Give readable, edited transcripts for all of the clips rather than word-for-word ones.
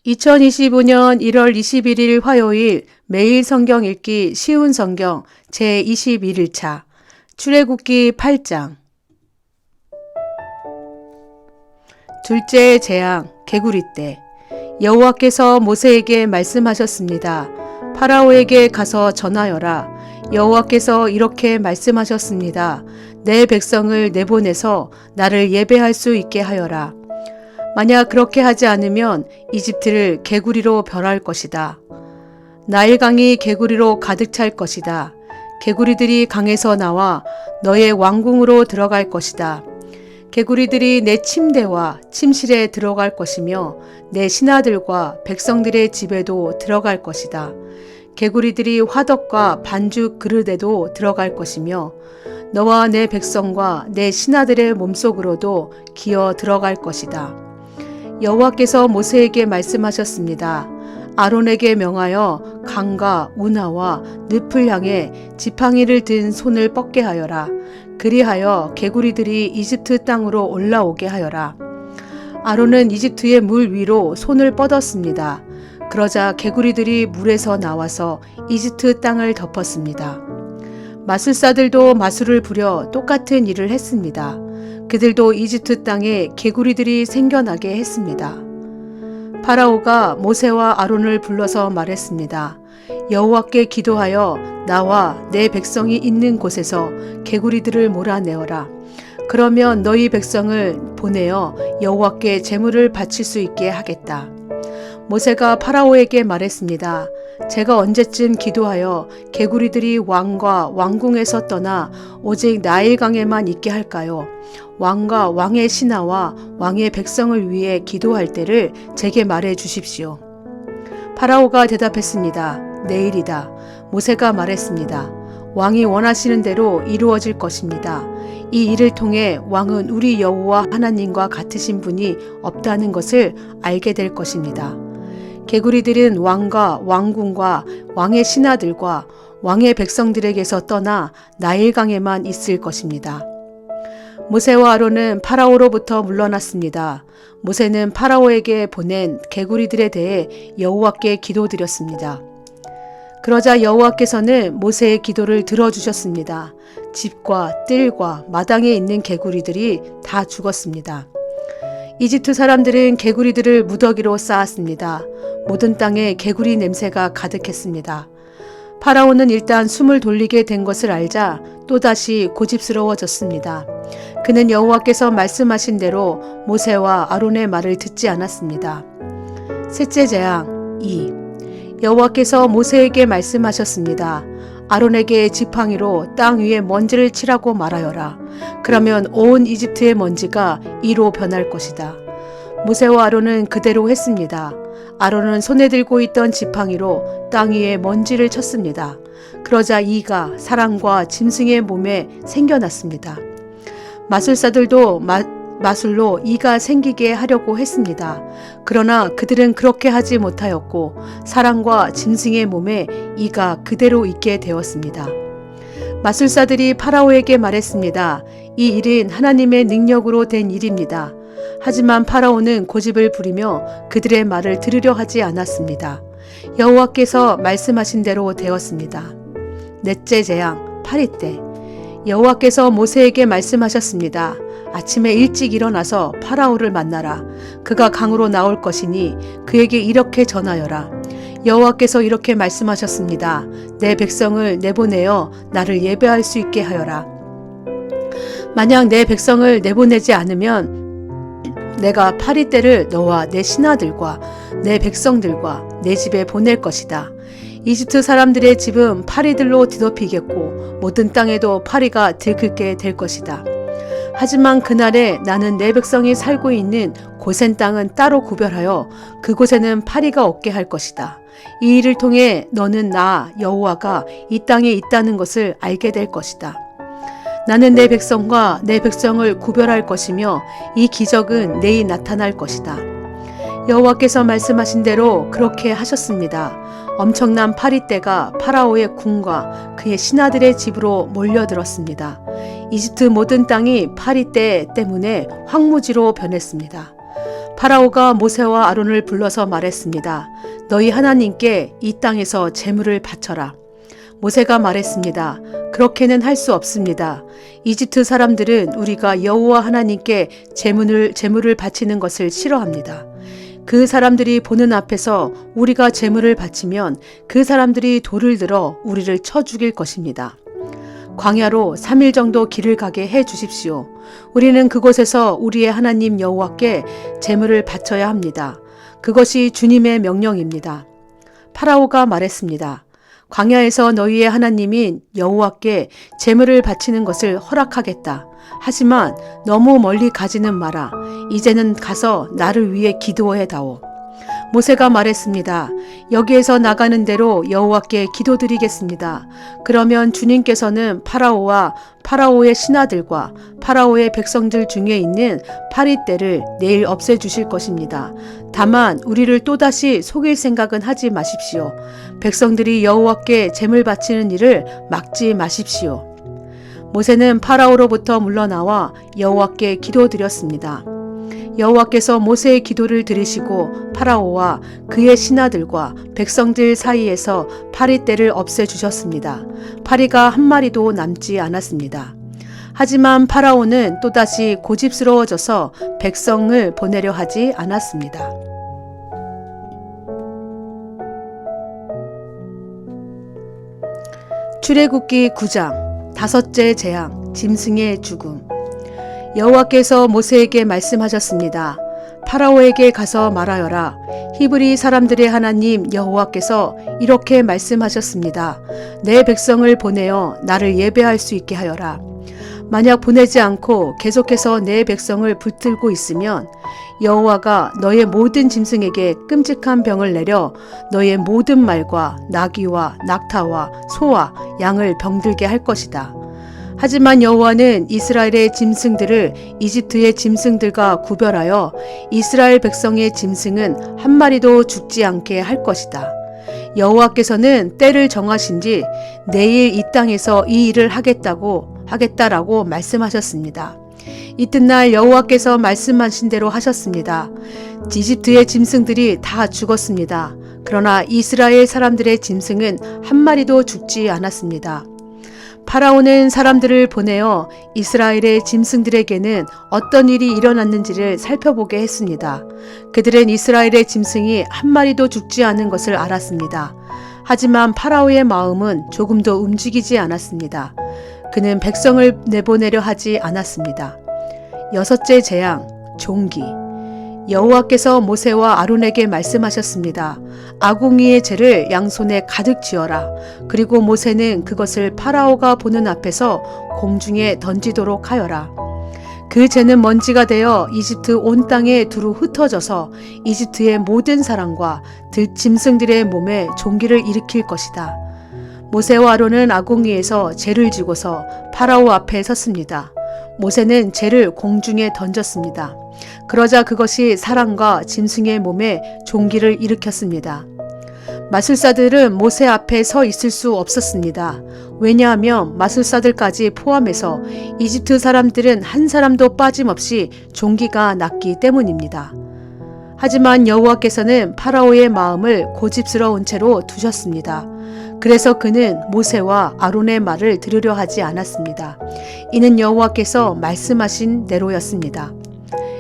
2025년 1월 21일 화요일 매일 성경 읽기 쉬운 성경 제21일차 출애굽기 8장 둘째 재앙 개구리 떼. 여호와께서 모세에게 말씀하셨습니다. 파라오에게 가서 전하여라. 여호와께서 이렇게 말씀하셨습니다. 내 백성을 내보내서 나를 예배할 수 있게 하여라. 만약 그렇게 하지 않으면 이집트를 개구리로 변할 것이다. 나일강이 개구리로 가득 찰 것이다. 개구리들이 강에서 나와 너의 왕궁으로 들어갈 것이다. 개구리들이 내 침대와 침실에 들어갈 것이며 내 신하들과 백성들의 집에도 들어갈 것이다. 개구리들이 화덕과 반죽 그릇에도 들어갈 것이며 너와 내 백성과 내 신하들의 몸속으로도 기어 들어갈 것이다. 여호와께서 모세에게 말씀하셨습니다. 아론에게 명하여 강과 운하와 늪을 향해 지팡이를 든 손을 뻗게 하여라. 그리하여 개구리들이 이집트 땅으로 올라오게 하여라. 아론은 이집트의 물 위로 손을 뻗었습니다. 그러자 개구리들이 물에서 나와서 이집트 땅을 덮었습니다. 마술사들도 마술을 부려 똑같은 일을 했습니다. 그들도 이집트 땅에 개구리들이 생겨나게 했습니다. 파라오가 모세와 아론을 불러서 말했습니다. 여호와께 기도하여 나와 내 백성이 있는 곳에서 개구리들을 몰아내어라. 그러면 너희 백성을 보내어 여호와께 제물을 바칠 수 있게 하겠다. 모세가 파라오에게 말했습니다. 제가 언제쯤 기도하여 개구리들이 왕과 왕궁에서 떠나 오직 나일강에만 있게 할까요? 왕과 왕의 신하와 왕의 백성을 위해 기도할 때를 제게 말해 주십시오. 파라오가 대답했습니다. 내일이다. 모세가 말했습니다. 왕이 원하시는 대로 이루어질 것입니다. 이 일을 통해 왕은 우리 여호와 하나님과 같으신 분이 없다는 것을 알게 될 것입니다. 개구리들은 왕과 왕궁과 왕의 신하들과 왕의 백성들에게서 떠나 나일강에만 있을 것입니다. 모세와 아론은 파라오로부터 물러났습니다. 모세는 파라오에게 보낸 개구리들에 대해 여호와께 기도드렸습니다. 그러자 여호와께서는 모세의 기도를 들어주셨습니다. 집과 뜰과 마당에 있는 개구리들이 다 죽었습니다. 이집트 사람들은 개구리들을 무더기로 쌓았습니다. 모든 땅에 개구리 냄새가 가득했습니다. 파라오는 일단 숨을 돌리게 된 것을 알자 또다시 고집스러워졌습니다. 그는 여호와께서 말씀하신 대로 모세와 아론의 말을 듣지 않았습니다. 셋째 재앙 2. 여호와께서 모세에게 말씀하셨습니다. 아론에게 지팡이로 땅 위에 먼지를 치라고 말하여라. 그러면 온 이집트의 먼지가 이로 변할 것이다. 모세와 아론은 그대로 했습니다. 아론은 손에 들고 있던 지팡이로 땅 위에 먼지를 쳤습니다. 그러자 이가 사람과 짐승의 몸에 생겨났습니다. 마술사들도 마술로 이가 생기게 하려고 했습니다. 그러나 그들은 그렇게 하지 못하였고 사람과 짐승의 몸에 이가 그대로 있게 되었습니다. 마술사들이 파라오에게 말했습니다. 이 일은 하나님의 능력으로 된 일입니다. 하지만 파라오는 고집을 부리며 그들의 말을 들으려 하지 않았습니다. 여호와께서 말씀하신 대로 되었습니다. 넷째 재앙 파리떼. 여호와께서 모세에게 말씀하셨습니다. 아침에 일찍 일어나서 파라오를 만나라. 그가 강으로 나올 것이니 그에게 이렇게 전하여라. 여호와께서 이렇게 말씀하셨습니다. 내 백성을 내보내어 나를 예배할 수 있게 하여라. 만약 내 백성을 내보내지 않으면 내가 파리떼를 너와 내 신하들과 내 백성들과 내 집에 보낼 것이다. 이집트 사람들의 집은 파리들로 뒤덮이겠고 모든 땅에도 파리가 들끓게 될 것이다. 하지만 그날에 나는 내 백성이 살고 있는 고센 땅은 따로 구별하여 그곳에는 파리가 없게 할 것이다. 이 일을 통해 너는 나 여호와가 이 땅에 있다는 것을 알게 될 것이다. 나는 내 백성과 내 백성을 구별할 것이며 이 기적은 내일 나타날 것이다. 여호와께서 말씀하신 대로 그렇게 하셨습니다. 엄청난 파리떼가 파라오의 궁과 그의 신하들의 집으로 몰려들었습니다. 이집트 모든 땅이 파리떼 때문에 황무지로 변했습니다. 파라오가 모세와 아론을 불러서 말했습니다. 너희 하나님께 이 땅에서 제물을 바쳐라. 모세가 말했습니다. 그렇게는 할 수 없습니다. 이집트 사람들은 우리가 여호와 하나님께 제물을 바치는 것을 싫어합니다. 그 사람들이 보는 앞에서 우리가 제물을 바치면 그 사람들이 돌을 들어 우리를 쳐 죽일 것입니다. 광야로 3일 정도 길을 가게 해 주십시오. 우리는 그곳에서 우리의 하나님 여호와께 제물을 바쳐야 합니다. 그것이 주님의 명령입니다. 파라오가 말했습니다. 광야에서 너희의 하나님인 여호와께 제물을 바치는 것을 허락하겠다. 하지만 너무 멀리 가지는 마라. 이제는 가서 나를 위해 기도해다오. 모세가 말했습니다. 여기에서 나가는 대로 여호와께 기도드리겠습니다. 그러면 주님께서는 파라오와 파라오의 신하들과 파라오의 백성들 중에 있는 파리떼를 내일 없애주실 것입니다. 다만 우리를 또다시 속일 생각은 하지 마십시오. 백성들이 여호와께 제물 바치는 일을 막지 마십시오. 모세는 파라오로부터 물러나와 여호와께 기도드렸습니다. 여호와께서 모세의 기도를 들으시고 파라오와 그의 신하들과 백성들 사이에서 파리떼를 없애주셨습니다. 파리가 한 마리도 남지 않았습니다. 하지만 파라오는 또다시 고집스러워져서 백성을 보내려 하지 않았습니다. 출애굽기 9장 다섯째 재앙 짐승의 죽음. 여호와께서 모세에게 말씀하셨습니다. 파라오에게 가서 말하여라. 히브리 사람들의 하나님 여호와께서 이렇게 말씀하셨습니다. 내 백성을 보내어 나를 예배할 수 있게 하여라. 만약 보내지 않고 계속해서 내 백성을 붙들고 있으면 여호와가 너의 모든 짐승에게 끔찍한 병을 내려 너의 모든 말과 나귀와 낙타와 소와 양을 병들게 할 것이다. 하지만 여호와는 이스라엘의 짐승들을 이집트의 짐승들과 구별하여 이스라엘 백성의 짐승은 한 마리도 죽지 않게 할 것이다. 여호와께서는 때를 정하신 뒤 내일 이 땅에서 이 일을 하겠다라고 말씀하셨습니다. 이튿날 여호와께서 말씀하신 대로 하셨습니다. 이집트의 짐승들이 다 죽었습니다. 그러나 이스라엘 사람들의 짐승은 한 마리도 죽지 않았습니다. 파라오는 사람들을 보내어 이스라엘의 짐승들에게는 어떤 일이 일어났는지를 살펴보게 했습니다. 그들은 이스라엘의 짐승이 한 마리도 죽지 않은 것을 알았습니다. 하지만 파라오의 마음은 조금도 움직이지 않았습니다. 그는 백성을 내보내려 하지 않았습니다. 여섯째 재앙, 종기. 여호와께서 모세와 아론에게 말씀하셨습니다. 아궁이의 재를 양손에 가득 쥐어라. 그리고 모세는 그것을 파라오가 보는 앞에서 공중에 던지도록 하여라. 그 재는 먼지가 되어 이집트 온 땅에 두루 흩어져서 이집트의 모든 사람과 짐승들의 몸에 종기를 일으킬 것이다. 모세와 아론은 아궁이에서 재를 쥐고서 파라오 앞에 섰습니다. 모세는 재를 공중에 던졌습니다. 그러자 그것이 사람과 짐승의 몸에 종기를 일으켰습니다. 마술사들은 모세 앞에 서 있을 수 없었습니다. 왜냐하면 마술사들까지 포함해서 이집트 사람들은 한 사람도 빠짐없이 종기가 났기 때문입니다. 하지만 여호와께서는 파라오의 마음을 고집스러운 채로 두셨습니다. 그래서 그는 모세와 아론의 말을 들으려 하지 않았습니다. 이는 여호와께서 말씀하신 대로였습니다.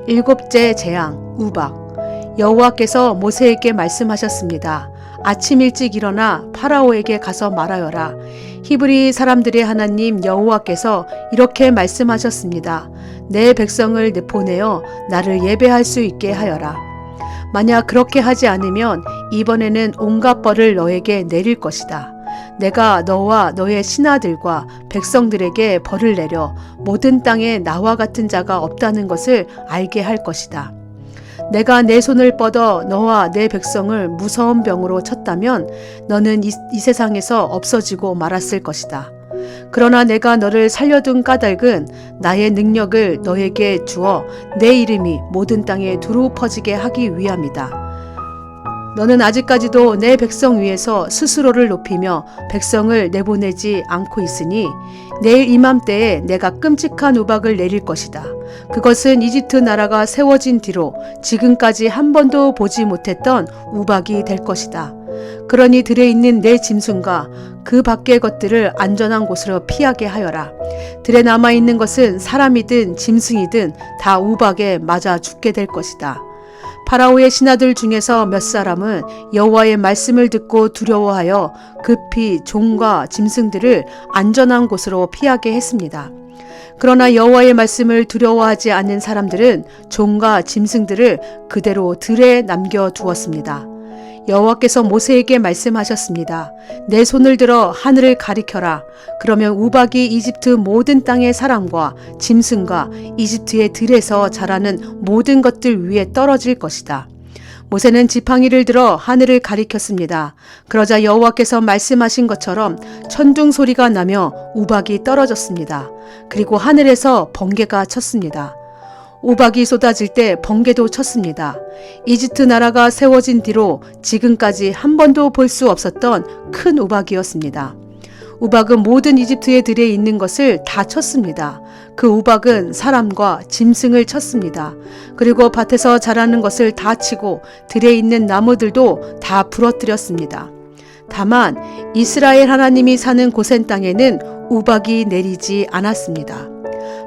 일곱째 재앙, 우박. 여호와께서 모세에게 말씀하셨습니다. 아침 일찍 일어나 파라오에게 가서 말하여라. 히브리 사람들의 하나님 여호와께서 이렇게 말씀하셨습니다. 내 백성을 보내어 나를 예배할 수 있게 하여라. 만약 그렇게 하지 않으면 이번에는 온갖 벌을 너에게 내릴 것이다. 내가 너와 너의 신하들과 백성들에게 벌을 내려 모든 땅에 나와 같은 자가 없다는 것을 알게 할 것이다. 내가 내 손을 뻗어 너와 내 백성을 무서운 병으로 쳤다면 너는 이 세상에서 없어지고 말았을 것이다. 그러나 내가 너를 살려둔 까닭은 나의 능력을 너에게 주어 내 이름이 모든 땅에 두루 퍼지게 하기 위함이다. 너는 아직까지도 내 백성 위에서 스스로를 높이며 백성을 내보내지 않고 있으니 내일 이맘때에 내가 끔찍한 우박을 내릴 것이다. 그것은 이집트 나라가 세워진 뒤로 지금까지 한 번도 보지 못했던 우박이 될 것이다. 그러니 들에 있는 내 짐승과 그 밖의 것들을 안전한 곳으로 피하게 하여라. 들에 남아있는 것은 사람이든 짐승이든 다 우박에 맞아 죽게 될 것이다. 파라오의 신하들 중에서 몇 사람은 여호와의 말씀을 듣고 두려워하여 급히 종과 짐승들을 안전한 곳으로 피하게 했습니다. 그러나 여호와의 말씀을 두려워하지 않는 사람들은 종과 짐승들을 그대로 들에 남겨두었습니다. 여호와께서 모세에게 말씀하셨습니다. 내 손을 들어 하늘을 가리켜라. 그러면 우박이 이집트 모든 땅의 사람과 짐승과 이집트의 들에서 자라는 모든 것들 위에 떨어질 것이다. 모세는 지팡이를 들어 하늘을 가리켰습니다. 그러자 여호와께서 말씀하신 것처럼 천둥 소리가 나며 우박이 떨어졌습니다. 그리고 하늘에서 번개가 쳤습니다. 우박이 쏟아질 때 번개도 쳤습니다. 이집트 나라가 세워진 뒤로 지금까지 한 번도 볼 수 없었던 큰 우박이었습니다. 우박은 모든 이집트의 들에 있는 것을 다 쳤습니다. 그 우박은 사람과 짐승을 쳤습니다. 그리고 밭에서 자라는 것을 다 치고 들에 있는 나무들도 다 부러뜨렸습니다. 다만 이스라엘 하나님이 사는 고센 땅에는 우박이 내리지 않았습니다.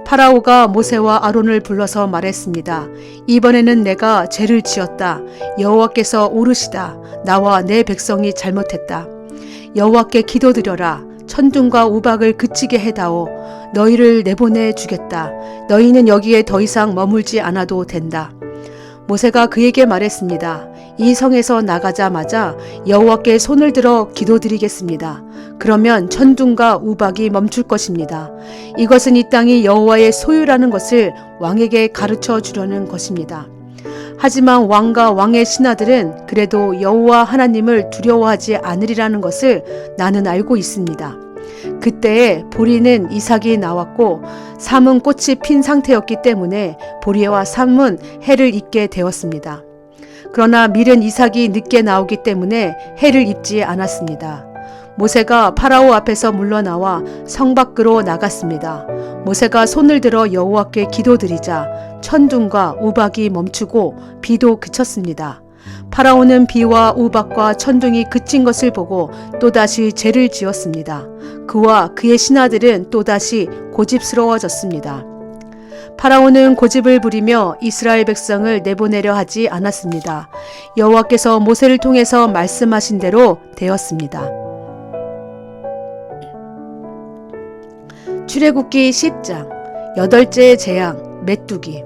파라오가 모세와 아론을 불러서 말했습니다. 이번에는 내가 죄를 지었다. 여호와께서 오르시다. 나와 내 백성이 잘못했다. 여호와께 기도드려라. 천둥과 우박을 그치게 해다오. 너희를 내보내 주겠다. 너희는 여기에 더 이상 머물지 않아도 된다. 모세가 그에게 말했습니다. 이 성에서 나가자마자 여호와께 손을 들어 기도드리겠습니다. 그러면 천둥과 우박이 멈출 것입니다. 이것은 이 땅이 여호와의 소유라는 것을 왕에게 가르쳐 주려는 것입니다. 하지만 왕과 왕의 신하들은 그래도 여호와 하나님을 두려워하지 않으리라는 것을 나는 알고 있습니다. 그때에 보리는 이삭이 나왔고 삼은 꽃이 핀 상태였기 때문에 보리와 삼은 해를 입게 되었습니다. 그러나 밀은 이삭이 늦게 나오기 때문에 해를 입지 않았습니다. 모세가 파라오 앞에서 물러나와 성 밖으로 나갔습니다. 모세가 손을 들어 여호와께 기도드리자 천둥과 우박이 멈추고 비도 그쳤습니다. 파라오는 비와 우박과 천둥이 그친 것을 보고 또다시 죄를 지었습니다. 그와 그의 신하들은 또다시 고집스러워졌습니다. 파라오는 고집을 부리며 이스라엘 백성을 내보내려 하지 않았습니다. 여호와께서 모세를 통해서 말씀하신 대로 되었습니다. 출애굽기 10장 8째 재앙 메뚜기.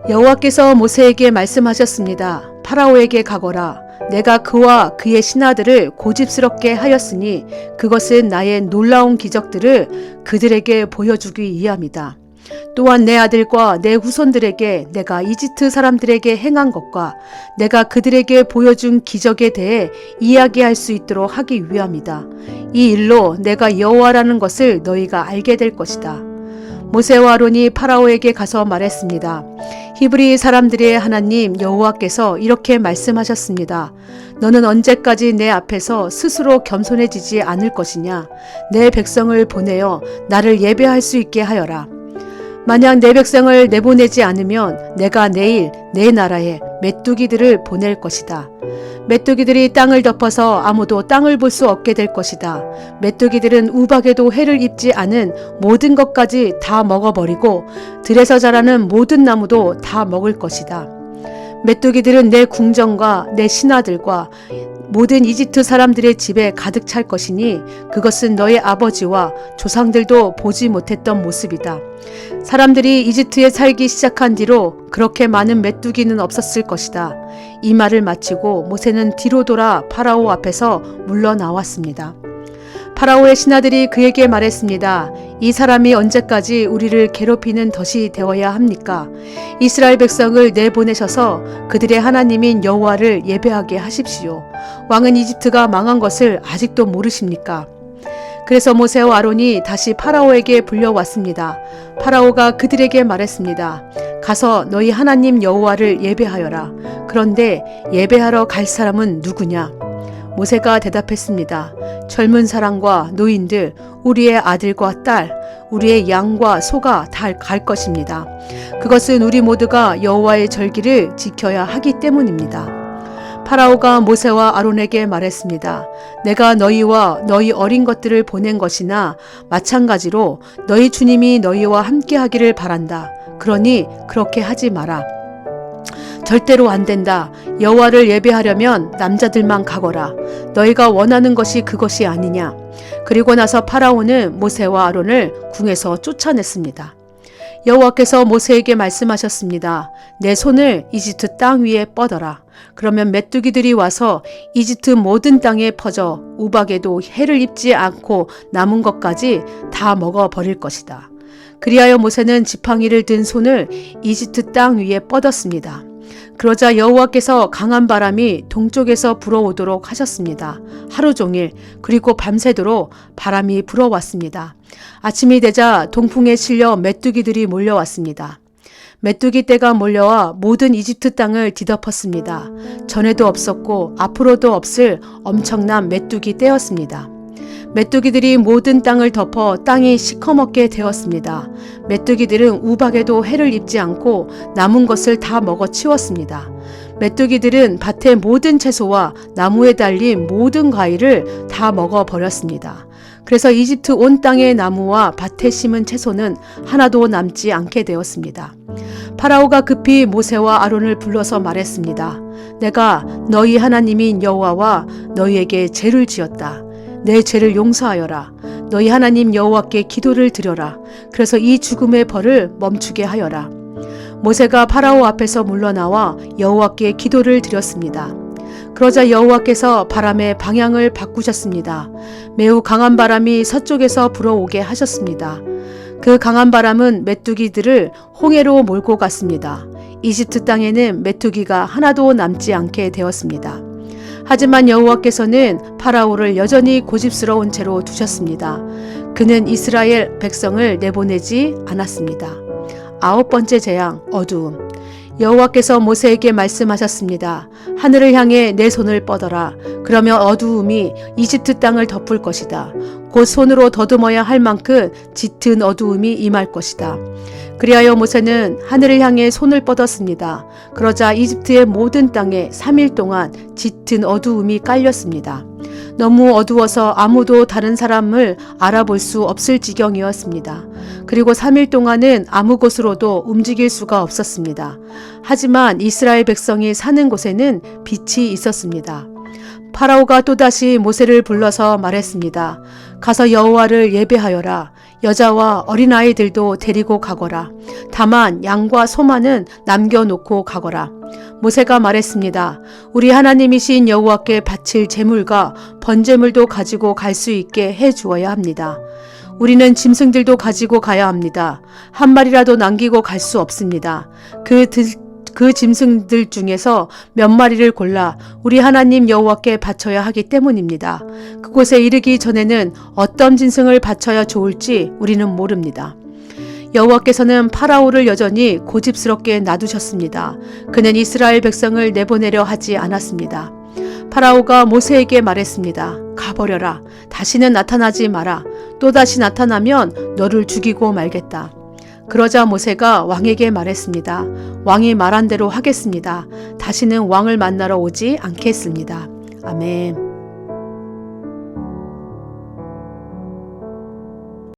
여호와께서 모세에게 말씀하셨습니다. 파라오에게 가거라. 내가 그와 그의 신하들을 고집스럽게 하였으니 그것은 나의 놀라운 기적들을 그들에게 보여주기 위함이다. 또한 내 아들과 내 후손들에게 내가 이집트 사람들에게 행한 것과 내가 그들에게 보여준 기적에 대해 이야기할 수 있도록 하기 위함이다. 이 일로 내가 여호와라는 것을 너희가 알게 될 것이다. 모세와 아론이 파라오에게 가서 말했습니다. 히브리 사람들의 하나님 여호와께서 이렇게 말씀하셨습니다. 너는 언제까지 내 앞에서 스스로 겸손해지지 않을 것이냐? 내 백성을 보내어 나를 예배할 수 있게 하여라. 만약 내 백성을 내보내지 않으면 내가 내일 내 나라에 메뚜기들을 보낼 것이다. 메뚜기들이 땅을 덮어서 아무도 땅을 볼 수 없게 될 것이다. 메뚜기들은 우박에도 해를 입지 않은 모든 것까지 다 먹어버리고 들에서 자라는 모든 나무도 다 먹을 것이다. 메뚜기들은 내 궁정과 내 신하들과 모든 이집트 사람들의 집에 가득 찰 것이니 그것은 너의 아버지와 조상들도 보지 못했던 모습이다. 사람들이 이집트에 살기 시작한 뒤로 그렇게 많은 메뚜기는 없었을 것이다. 이 말을 마치고 모세는 뒤로 돌아 파라오 앞에서 물러나왔습니다. 파라오의 신하들이 그에게 말했습니다. 이 사람이 언제까지 우리를 괴롭히는 덫이 되어야 합니까? 이스라엘 백성을 내보내셔서 그들의 하나님인 여호와를 예배하게 하십시오. 왕은 이집트가 망한 것을 아직도 모르십니까? 그래서 모세와 아론이 다시 파라오에게 불려왔습니다. 파라오가 그들에게 말했습니다. 가서 너희 하나님 여호와를 예배하여라. 그런데 예배하러 갈 사람은 누구냐? 모세가 대답했습니다. 젊은 사람과 노인들, 우리의 아들과 딸, 우리의 양과 소가 다 갈 것입니다. 그것은 우리 모두가 여호와의 절기를 지켜야 하기 때문입니다. 파라오가 모세와 아론에게 말했습니다. 내가 너희와 너희 어린 것들을 보낸 것이나 마찬가지로 너희 주님이 너희와 함께 하기를 바란다. 그러니 그렇게 하지 마라. 절대로 안 된다. 여호와를 예배하려면 남자들만 가거라. 너희가 원하는 것이 그것이 아니냐. 그리고 나서 파라오는 모세와 아론을 궁에서 쫓아냈습니다. 여호와께서 모세에게 말씀하셨습니다. 내 손을 이집트 땅 위에 뻗어라. 그러면 메뚜기들이 와서 이집트 모든 땅에 퍼져 우박에도 해를 입지 않고 남은 것까지 다 먹어버릴 것이다. 그리하여 모세는 지팡이를 든 손을 이집트 땅 위에 뻗었습니다. 그러자 여호와께서 강한 바람이 동쪽에서 불어오도록 하셨습니다. 하루 종일 그리고 밤새도록 바람이 불어왔습니다. 아침이 되자 동풍에 실려 메뚜기들이 몰려왔습니다. 메뚜기 떼가 몰려와 모든 이집트 땅을 뒤덮었습니다. 전에도 없었고 앞으로도 없을 엄청난 메뚜기 떼였습니다. 메뚜기들이 모든 땅을 덮어 땅이 시커멓게 되었습니다. 메뚜기들은 우박에도 해를 입지 않고 남은 것을 다 먹어 치웠습니다. 메뚜기들은 밭의 모든 채소와 나무에 달린 모든 과일을 다 먹어 버렸습니다. 그래서 이집트 온 땅의 나무와 밭에 심은 채소는 하나도 남지 않게 되었습니다. 파라오가 급히 모세와 아론을 불러서 말했습니다. 내가 너희 하나님인 여호와와 너희에게 죄를 지었다. 내 죄를 용서하여라. 너희 하나님 여호와께 기도를 드려라. 그래서 이 죽음의 벌을 멈추게 하여라. 모세가 파라오 앞에서 물러나와 여호와께 기도를 드렸습니다. 그러자 여호와께서 바람의 방향을 바꾸셨습니다. 매우 강한 바람이 서쪽에서 불어오게 하셨습니다. 그 강한 바람은 메뚜기들을 홍해로 몰고 갔습니다. 이집트 땅에는 메뚜기가 하나도 남지 않게 되었습니다. 하지만 여호와께서는 파라오를 여전히 고집스러운 채로 두셨습니다. 그는 이스라엘 백성을 내보내지 않았습니다. 9번째 재앙, 어두움. 여호와께서 모세에게 말씀하셨습니다. 하늘을 향해 내 손을 뻗어라. 그러면 어두움이 이집트 땅을 덮을 것이다. 곧 손으로 더듬어야 할 만큼 짙은 어두움이 임할 것이다. 그리하여 모세는 하늘을 향해 손을 뻗었습니다. 그러자 이집트의 모든 땅에 3일 동안 짙은 어두움이 깔렸습니다. 너무 어두워서 아무도 다른 사람을 알아볼 수 없을 지경이었습니다. 그리고 3일 동안은 아무 곳으로도 움직일 수가 없었습니다. 하지만 이스라엘 백성이 사는 곳에는 빛이 있었습니다. 파라오가 또다시 모세를 불러서 말했습니다. 가서 여호와를 예배하여라. 여자와 어린아이들도 데리고 가거라. 다만 양과 소만은 남겨놓고 가거라. 모세가 말했습니다. 우리 하나님이신 여호와께 바칠 제물과 번제물도 가지고 갈 수 있게 해 주어야 합니다. 우리는 짐승들도 가지고 가야 합니다. 한 마리라도 남기고 갈 수 없습니다. 그 짐승들 중에서 몇 마리를 골라 우리 하나님 여호와께 바쳐야 하기 때문입니다. 그곳에 이르기 전에는 어떤 짐승을 바쳐야 좋을지 우리는 모릅니다. 여호와께서는 파라오를 여전히 고집스럽게 놔두셨습니다. 그는 이스라엘 백성을 내보내려 하지 않았습니다. 파라오가 모세에게 말했습니다. 가버려라. 다시는 나타나지 마라. 또다시 나타나면 너를 죽이고 말겠다. 그러자 모세가 왕에게 말했습니다. 왕이 말한 대로 하겠습니다. 다시는 왕을 만나러 오지 않겠습니다. 아멘.